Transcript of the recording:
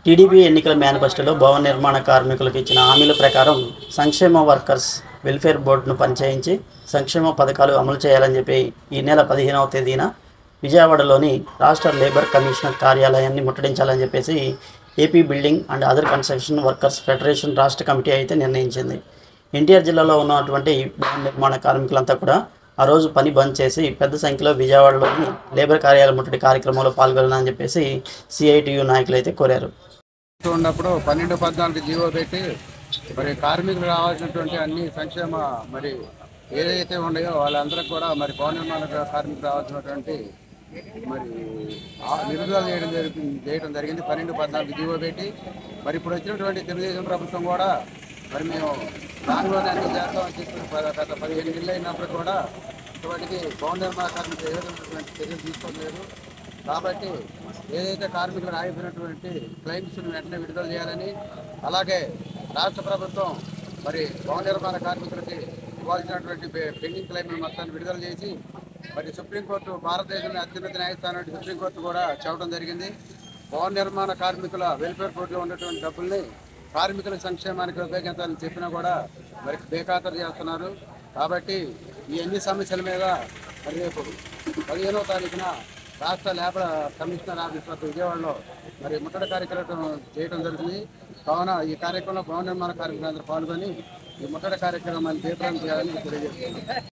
TDP ఎన్నికల మేనిఫెస్టోలో భవన నిర్మాణ కార్మికులకు ఇచ్చిన హామీల ప్రకారం సంక్షేమ వర్కర్స్ వెల్ఫేర్ బోర్డును పనిచేయించి సంక్షేమ పథకాలు అమలు చేయాలని చెప్పి ఈ నెల 15వ తేదీన విజయవాడలోని రాష్ట్ర లేబర్ కమిషనర్ కార్యాలయాన్ని ముట్టడించాలని చెప్పేసి AP building and other construction workers federation రాష్ట్ర కమిటీ అయితే నిర్ణయించింది. ఎన్టీఆర్ జిల్లాలో ఉన్నటువంటి భవన నిర్మాణ కార్మికులంతా కూడా ఆ రోజు పని బంద్ చేసి పెద్ద సంఖ్యలో విజయవాడలోని లేబర్ కార్యాలయ ముట్టడి కార్యక్రమంలో పాల్గొనాలని చెప్పేసి సిఐటియు నాయకులు అయితే కోరారు. ఉన్నప్పుడు 12-14 జీవో పెట్టి మరి కార్మికులు రావాల్సినటువంటి అన్ని సంక్షేమ మరి ఏదైతే ఉన్నాయో వాళ్ళందరికీ కూడా మరి భవన నిర్మాణ కార్మికులు రావాల్సినటువంటి మరి నిలుదల చేయడం జరిగింది. 12-14 జీవో పెట్టి మరి ఇప్పుడు వచ్చినటువంటి తెలుగుదేశం ప్రభుత్వం కూడా మరి మేము దానిలోనే అన్ని చేస్తామని చెప్పి గత 15 నెలలు అయినప్పుడు కూడా ఇటువంటిది భవన నిర్మాణ కార్మికులు ఏ విధమైనటువంటి చర్యలు తీసుకోలేదు. కాబట్టి ఏదైతే కార్మికులు ఆగిపోయినటువంటి క్లెయిమ్స్ను వెంటనే విడుదల చేయాలని, అలాగే రాష్ట్ర ప్రభుత్వం మరి భవన నిర్మాణ కార్మికులకి ఇవ్వాల్సినటువంటి పెండింగ్ క్లెయిమ్ను మొత్తాన్ని విడుదల చేసి మరి సుప్రీంకోర్టు భారతదేశంలో అత్యున్నత న్యాయస్థానం సుప్రీంకోర్టు కూడా చెప్పడం జరిగింది. భవన నిర్మాణ కార్మికుల వెల్ఫేర్ బోర్డులో ఉన్నటువంటి డబ్బుల్ని కార్మికుల సంక్షేమానికి ఉపయోగించాలని చెప్పినా కూడా మరి బేఖాతరు చేస్తున్నారు. కాబట్టి ఈ అన్ని సమస్యల మీద మరి రేపు 15వ తారీఖున రాష్ట్ర లేబర్ కమిషనర్ ఆఫీస్ వద్ద విజయవాడలో మరి ముట్టడి కార్యక్రమం చేయడం జరుగుతుంది. కావున ఈ కార్యక్రమంలో భవన నిర్మాణ కార్మికులందరూ పాల్గొని ఈ ముట్టడి కార్యక్రమాన్ని తీవ్రం చేయాలని తెలియజేస్తున్నారు.